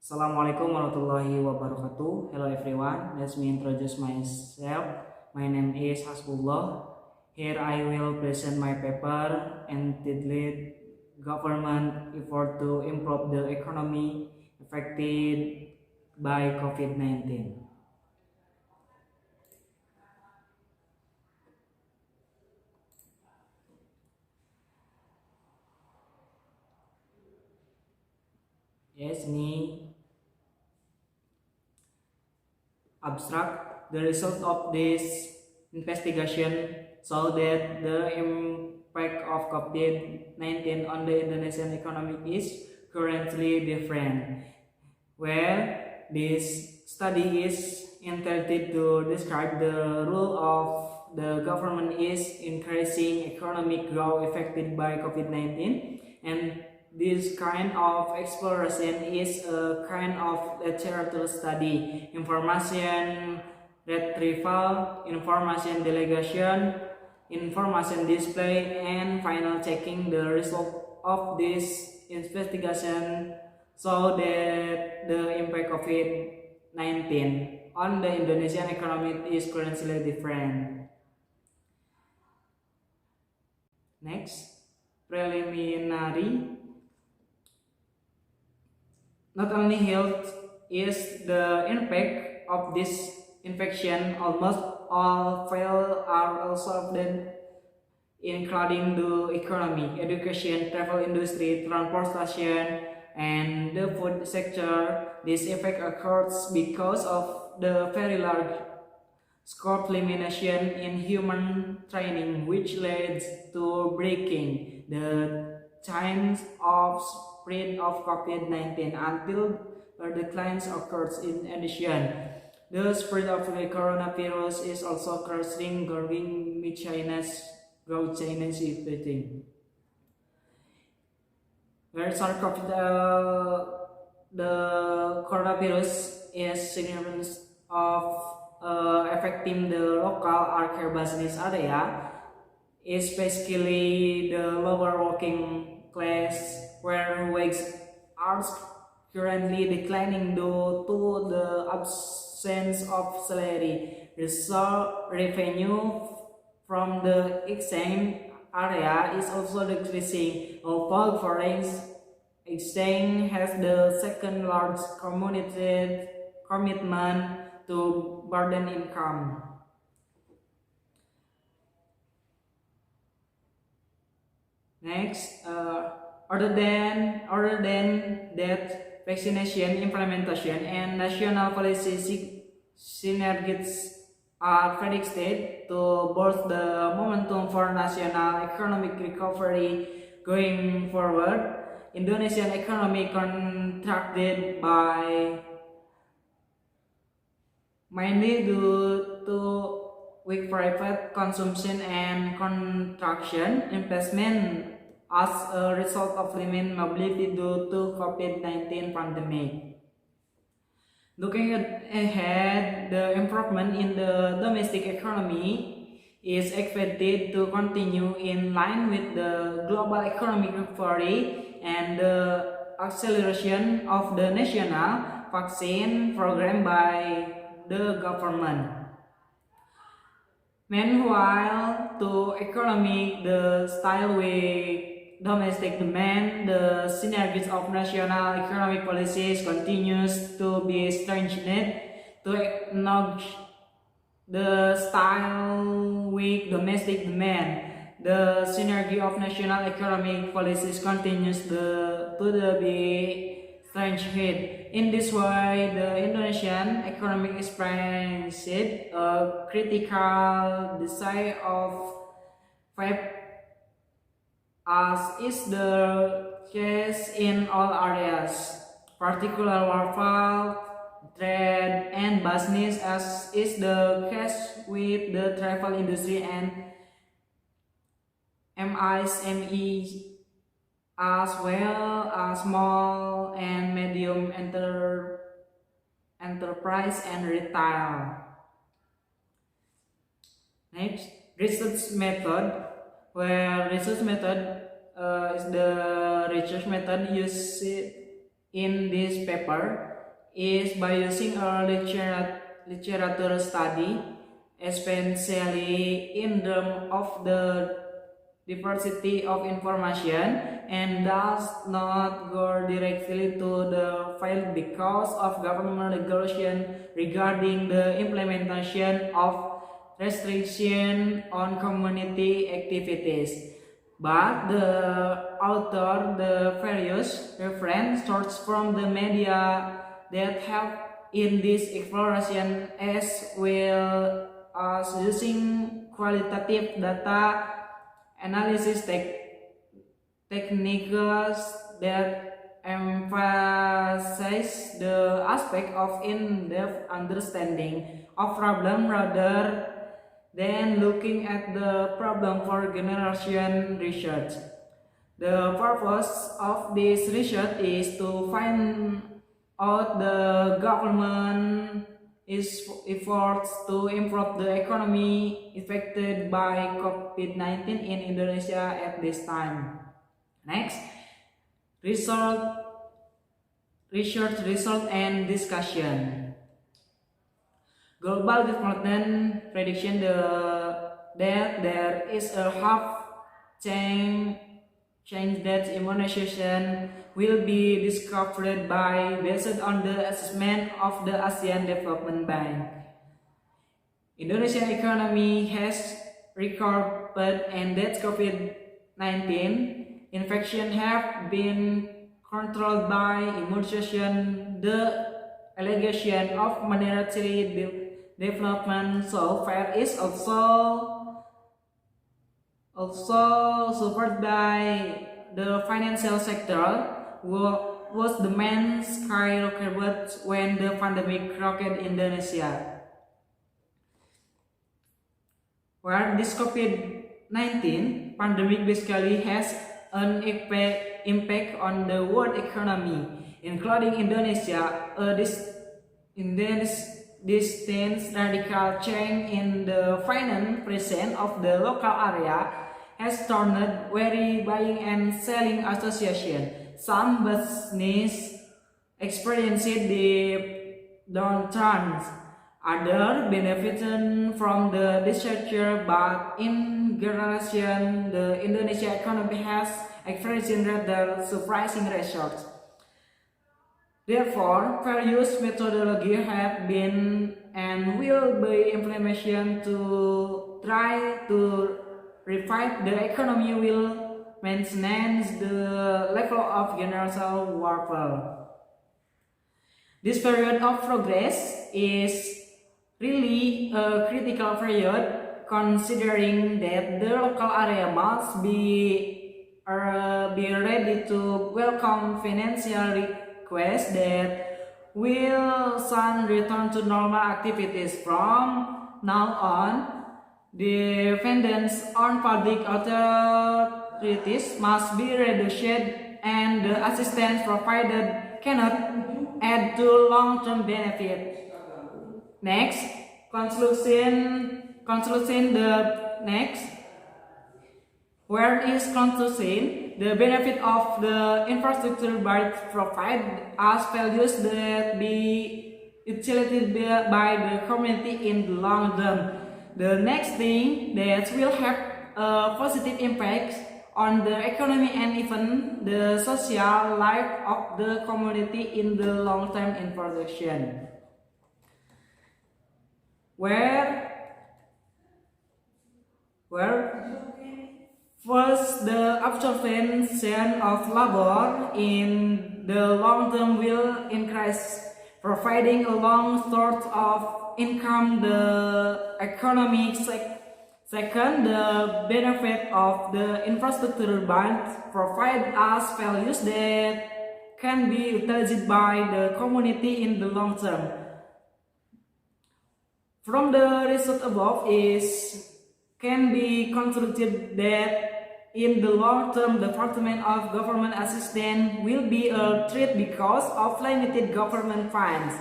Assalamualaikum warahmatullahi wabarakatuh. Hello everyone, let me introduce myself. My name is HASBULLAH. Here I will present my paper entitled Government Effort to Improve the Economy Affected by COVID-19. Yes, ini abstract. The result of this investigation show that the impact of COVID-19 on the Indonesian economy is currently different. Where this study is intended to describe the role of the government is increasing economic growth affected by COVID-19, and this kind of exploration is a kind of literature study, information retrieval, information delegation, information display, and final checking. The result of this investigation so that the impact of COVID-19 on the Indonesian economy is currently different. Next, preliminary. Not only health is the impact of this infection, almost all fields are also then including the economy, education, travel industry, transportation, and the food sector. This effect occurs because of the very large scope limitation in human training, which leads to breaking the chains of spread of COVID-19 until a decline occurs. In addition, the spread of the coronavirus is also causing growing China's eating. Where the coronavirus is significant of affecting the local healthcare business area, especially the lower working class, where wages are currently declining due to the absence of salary. Revenue from the exchange area is also decreasing, although foreign exchange has the second largest commitment to burden income. Next, other than that, vaccination implementation and national policy synergies are predicted to boost the momentum for national economic recovery going forward. Indonesian economy contracted by mainly due to weak private consumption and contraction investment as a result of limited mobility due to COVID-19 pandemic. Looking ahead, the improvement in the domestic economy is expected to continue in line with the global economic recovery and the acceleration of the national vaccine program by the government. Meanwhile, to economic the style with domestic demand, the synergies of national economic policies continues to be strengthened to acknowledge the style with domestic demand. The synergy of national economic policies continues to be strengthened. In this way, the Indonesian economic experienced a critical decline of 5, as is the case in all areas, particularly wealth, trade, and business, as is the case with the travel industry and MSME, as well as small and medium enterprise and retail. Next, research method, where research method is the research method used in this paper is by using a literature study, especially in terms of the diversity of information, and does not go directly to the field because of government regulation regarding the implementation of restriction on community activities. But the author the various reference sources from the media that help in this exploration, as well as using qualitative data analysis techniques that emphasize the aspect of in-depth understanding of problem rather than looking at the problem for generation research. The purpose of this research is to find out the government efforts to improve the economy affected by COVID-19 in Indonesia at this time. Next, research result and discussion. Global development prediction that there is a half change that immunization will be discovered based on the assessment of the ASEAN Development Bank. Indonesian economy has recovered and that COVID-19 infection have been controlled by immunization. The allegation of monetary development so far is also supported by the financial sector, was the main skyrocketed when the pandemic rocked Indonesia. Where this COVID-19 pandemic basically has an impact on the world economy, including Indonesia. This radical change in the finance presence of the local area has turned very buying and selling association. Some business experienced the downturns, others benefited from the disaster, but in general, the Indonesian economy has experienced rather surprising results. Therefore, various methodologies have been and will be implemented to try to revive the economy will maintain the level of general warfare. This period of progress is really a critical period, considering that the local area must be ready to welcome financial requests that will soon return to normal activities. From now on, dependence on public authorities must be reduced, and the assistance provided cannot add to long-term benefit. Next, conclusion. Where is conclusion? The benefit of the infrastructure provide us values that be utilized by the community in the long term. The next thing that will have a positive impact on the economy and even the social life of the community in the long term information. Where first, the observation of labor in the long term will increase, providing a long source of income the economy. Second, the benefit of the infrastructure provide us values that can be utilized by the community in the long term. From the result above can be concluded that in the long term, the department of government assistance will be a threat because of limited government funds.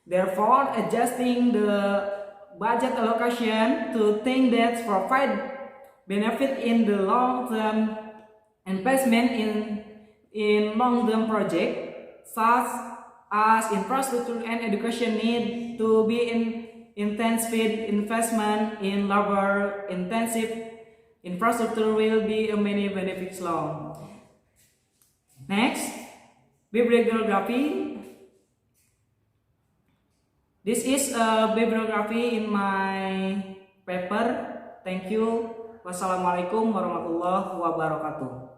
Therefore, adjusting the budget allocation to things that provide benefit in the long term, investment in long term projects such as infrastructure and education need to be in intensive investment in labor intensive infrastructure will be a many benefits long. Next, bibliography. This is a bibliography in my paper. Thank you. Wassalamualaikum warahmatullahi wabarakatuh.